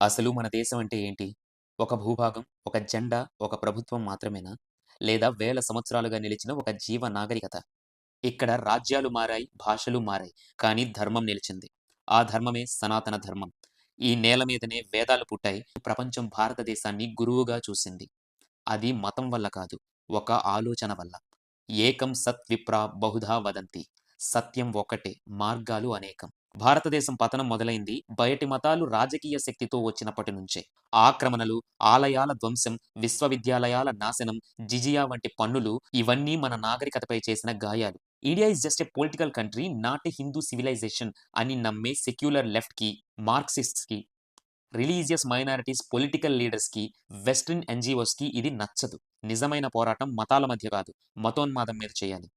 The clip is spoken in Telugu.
అసలు మన దేశం అంటే ఏంటి? ఒక భూభాగం, ఒక జెండా, ఒక ప్రభుత్వం మాత్రమేనా? లేదా వేల సంవత్సరాలుగా నిలిచిన ఒక జీవ నాగరికత? ఇక్కడ రాజ్యాలు మారాయి, భాషలు మారాయి. కానీ ధర్మం నిలిచింది. ఆ ధర్మమే సనాతన ధర్మం. ఈ నేల మీదనే వేదాలు పుట్టాయి. ప్రపంచం భారతదేశాన్ని గురువుగా చూసింది. అది మతం వల్ల కాదు. ఒక ఆలోచన వల్ల. ఏకం సత్ విప్రా బహుధా వదంతి. సత్యం ఒక్కటే, మార్గాలు అనేకం. భారతదేశం పతనం మొదలైంది బయటి మతాలు రాజకీయ శక్తితో వచ్చినప్పటి నుంచే. ఆక్రమణలు, ఆలయాల ధ్వంసం, విశ్వవిద్యాలయాల నాశనం, జిజియా వంటి పన్నులు ఇవన్నీ మన నాగరికతపై చేసిన గాయాలు. India is just a political country, not a Hindu civilisation అని నమ్మే సెక్యులర్ లెఫ్ట్‌కి, మార్క్సిస్ట్స్‌కి, రిలీజియస్ మైనారిటీస్ పొలిటికల్ లీడర్స్‌కి, వెస్టర్న్ ఎన్‌జీఓస్‌కి ఇది నచ్చదు. నిజమైన పోరాటం మతాల మధ్య కాదు, మతోన్మాదం మీద చేయాలి.